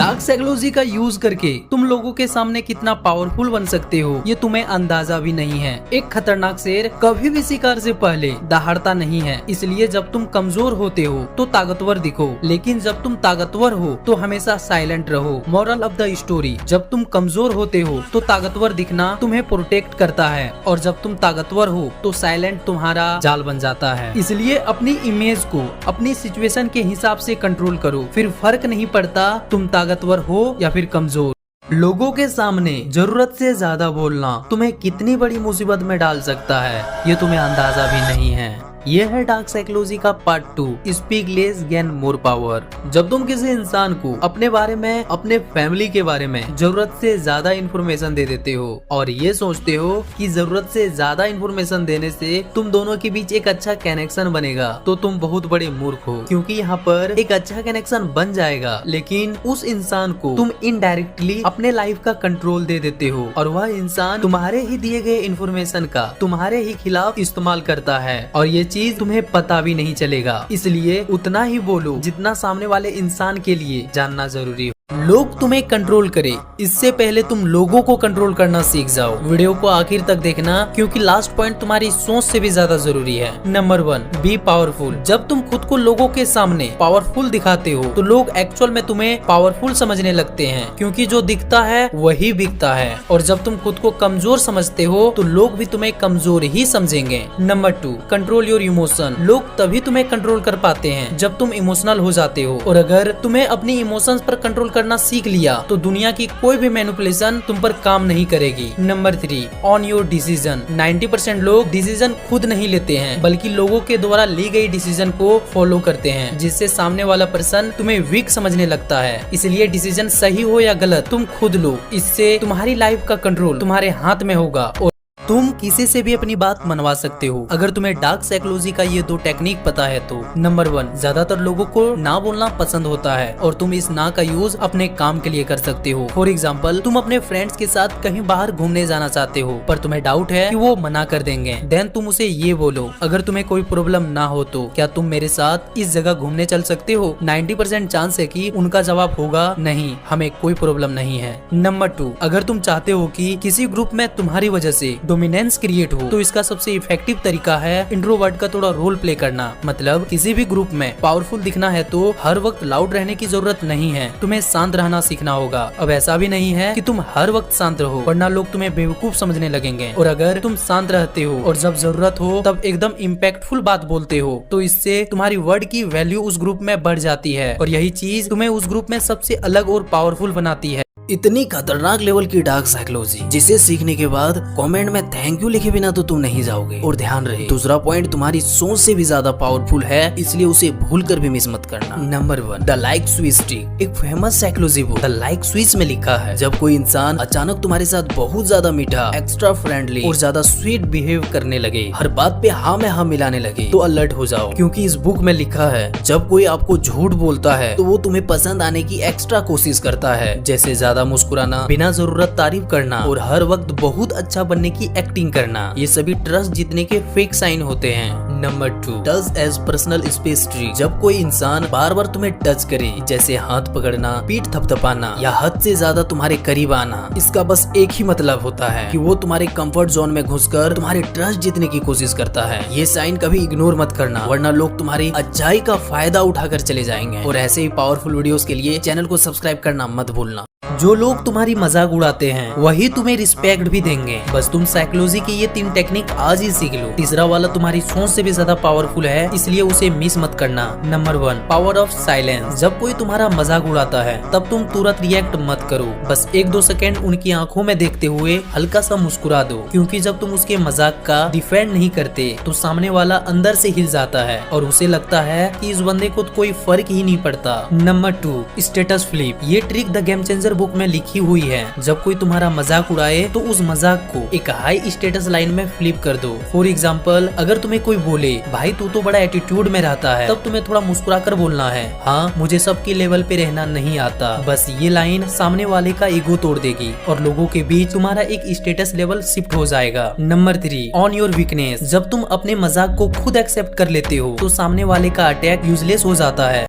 Dark psychology का use करके तुम लोगों के सामने कितना पावरफुल बन सकते हो ये तुम्हें अंदाजा भी नहीं है। एक खतरनाक शेर कभी भी शिकार से पहले दहाड़ता नहीं है, इसलिए जब तुम कमजोर होते हो तो ताकतवर दिखो, लेकिन जब तुम ताकतवर हो तो हमेशा साइलेंट रहो। मॉरल ऑफ द स्टोरी, जब तुम कमजोर होते हो तो ताकतवर दिखना तुम्हें प्रोटेक्ट करता है, और जब तुम ताकतवर हो तो साइलेंट तुम्हारा जाल बन जाता है। इसलिए अपनी इमेज को अपनी सिचुएशन के हिसाब से कंट्रोल करो, फिर फर्क नहीं पड़ता तुम ताकतवर हो या फिर कमजोर। लोगों के सामने जरूरत से ज्यादा बोलना तुम्हें कितनी बड़ी मुसीबत में डाल सकता है ये तुम्हें अंदाजा भी नहीं है। यह है डार्क साइकोलॉजी का part 2, speak less gain more power. जब तुम किसी इंसान को अपने बारे में, अपने फैमिली के बारे में जरूरत से ज्यादा इन्फॉर्मेशन दे देते हो और ये सोचते हो कि जरूरत से ज्यादा इन्फॉर्मेशन देने से तुम दोनों के बीच एक अच्छा कनेक्शन बनेगा, तो तुम बहुत बड़े मूर्ख हो, क्योंकि यहाँ पर एक अच्छा कनेक्शन बन जाएगा लेकिन उस इंसान को तुम इनडायरेक्टली अपने लाइफ का कंट्रोल दे देते हो और वह इंसान तुम्हारे ही दिए गए इन्फॉर्मेशन का तुम्हारे ही खिलाफ इस्तेमाल करता है और ये चीज तुम्हें पता भी नहीं चलेगा। इसलिए उतना ही बोलो जितना सामने वाले इंसान के लिए जानना जरूरी हो। लोग तुम्हें कंट्रोल करे इससे पहले तुम लोगों को कंट्रोल करना सीख जाओ। वीडियो को आखिर तक देखना क्योंकि लास्ट पॉइंट तुम्हारी सोच से भी ज्यादा जरूरी है। Number 1, B powerful. जब तुम खुद को लोगों के सामने पावरफुल दिखाते हो तो लोग एक्चुअल में तुम्हें पावरफुल समझने लगते हैं, क्योंकि जो दिखता है वही बिकता है, और जब तुम खुद को कमजोर समझते हो तो लोग भी तुम्हें कमजोर ही समझेंगे। Number 2, control your emotion. लोग तभी तुम्हें कंट्रोल कर पाते हैं जब तुम इमोशनल हो जाते हो, और अगर तुम्हें अपनी इमोशंस पर कंट्रोल करना सीख लिया तो दुनिया की कोई भी मैनिपुलेशन तुम पर काम नहीं करेगी। Number 3, on your decision. 90% लोग डिसीजन खुद नहीं लेते हैं बल्कि लोगों के द्वारा ली गई डिसीजन को फॉलो करते हैं, जिससे सामने वाला पर्सन तुम्हें वीक समझने लगता है। इसलिए डिसीजन सही हो या गलत तुम खुद लो, इससे तुम्हारी लाइफ का कंट्रोल तुम्हारे हाथ में होगा और तुम किसी से भी अपनी बात मनवा सकते हो अगर तुम्हें डार्क साइकोलॉजी का ये 2 टेक्निक पता है तो। नंबर 1, ज्यादातर लोगों को ना बोलना पसंद होता है और तुम इस ना का यूज अपने काम के लिए कर सकते हो। फॉर एग्जाम्पल, तुम अपने फ्रेंड्स के साथ कहीं बाहर घूमने जाना चाहते हो पर तुम्हें डाउट है कि वो मना कर देंगे। देन तुम उसे ये बोलो, अगर तुम्हें कोई प्रॉब्लम ना हो तो क्या तुम मेरे साथ इस जगह घूमने चल सकते हो। 90% चांस है कि उनका जवाब होगा नहीं, हमें कोई प्रॉब्लम नहीं है। नंबर 2, अगर तुम चाहते हो कि किसी ग्रुप में तुम्हारी वजह से डोमिनेंस क्रिएट हो तो इसका सबसे इफेक्टिव तरीका है इंट्रोवर्ट का थोड़ा रोल प्ले करना। मतलब किसी भी ग्रुप में पावरफुल दिखना है तो हर वक्त लाउड रहने की जरूरत नहीं है, तुम्हें शांत रहना सीखना होगा। अब ऐसा भी नहीं है कि तुम हर वक्त शांत रहो वरना लोग तुम्हें बेवकूफ समझने लगेंगे, और अगर तुम शांत रहते हो और जब जरूरत हो तब एकदम इम्पैक्टफुल बात बोलते हो तो इससे तुम्हारी वर्ड की वैल्यू उस ग्रुप में बढ़ जाती है और यही चीज तुम्हें उस ग्रुप में सबसे अलग और पावरफुल बनाती है। इतनी खतरनाक लेवल की डार्क साइकोलॉजी जिसे सीखने के बाद कमेंट में थैंक यू लिखे बिना तो तुम नहीं जाओगे। और ध्यान रहे, दूसरा पॉइंट तुम्हारी सोच से भी ज्यादा पावरफुल है, इसलिए उसे भूल कर भी मिस मत करना। Number 1, the like switch trick. एक famous psychology book the like switch में लिखा है, जब कोई इंसान अचानक तुम्हारे साथ बहुत ज्यादा मीठा, एक्स्ट्रा फ्रेंडली और ज्यादा स्वीट बिहेव करने लगे, हर बात पे हाँ में हाँ मिलाने लगे, तो अलर्ट हो जाओ, क्योंकि इस बुक में लिखा है जब कोई आपको झूठ बोलता है तो वो तुम्हें पसंद आने की एक्स्ट्रा कोशिश करता है, जैसे ज्यादा मुस्कुराना, बिना जरूरत तारीफ करना और हर वक्त बहुत अच्छा बनने की एक्टिंग करना। ये सभी ट्रस्ट जीतने के फेक साइन होते हैं। Number 2, touch as personal space trick. जब कोई इंसान बार बार तुम्हें टच करे, जैसे हाथ पकड़ना, पीठ थपथपाना या हद से ज्यादा तुम्हारे करीब आना, इसका बस एक ही मतलब होता है कि वो तुम्हारे कंफर्ट जोन में घुसकर तुम्हारे ट्रस्ट जीतने की कोशिश करता है। ये साइन कभी इग्नोर मत करना वरना लोग तुम्हारी अच्छाई का फायदा उठाकर चले जाएंगे। और ऐसे ही पावरफुल वीडियोस के लिए चैनल को सब्सक्राइब करना मत भूलना। जो लोग तुम्हारी मजाक उड़ाते हैं वही तुम्हें रिस्पेक्ट भी देंगे। बस तुम साइकोलॉजी की ये 3 टेक्निक आज ही सीख लो। तीसरा वाला तुम्हारी सोच से भी ज्यादा पावरफुल है, इसलिए उसे मिस मत करना। Number 1, power of silence. जब कोई तुम्हारा मजाक उड़ाता है तब तुम तुरंत रिएक्ट मत करो, बस 1-2 सेकेंड उनकी आंखों में देखते हुए हल्का सा मुस्कुरा दो, क्योंकि जब तुम उसके मजाक का डिफेंड नहीं करते तो सामने वाला अंदर से हिल जाता है और उसे लगता है कि इस बंदे को कोई फर्क ही नहीं पड़ता। Number 2, status flip. ये trick the game changer book में लिखी हुई है। जब कोई तुम्हारा मजाक उड़ाए तो उस मजाक को एक हाई स्टेटस लाइन में फ्लिप कर दो। फॉर एग्जाम्पल, अगर तुम्हें कोई बोले भाई तू तो बड़ा एटीट्यूड में रहता है, तब तुम्हें थोड़ा मुस्कुरा कर बोलना है, हाँ मुझे सबके लेवल पे रहना नहीं आता। बस ये लाइन सामने वाले का ईगो तोड़ देगी और लोगों के बीच तुम्हारा एक स्टेटस लेवल शिफ्ट हो जाएगा। Number 3, on your weakness. जब तुम अपने मजाक को खुद एक्सेप्ट कर लेते हो तो सामने वाले का अटैक यूजलेस हो जाता है।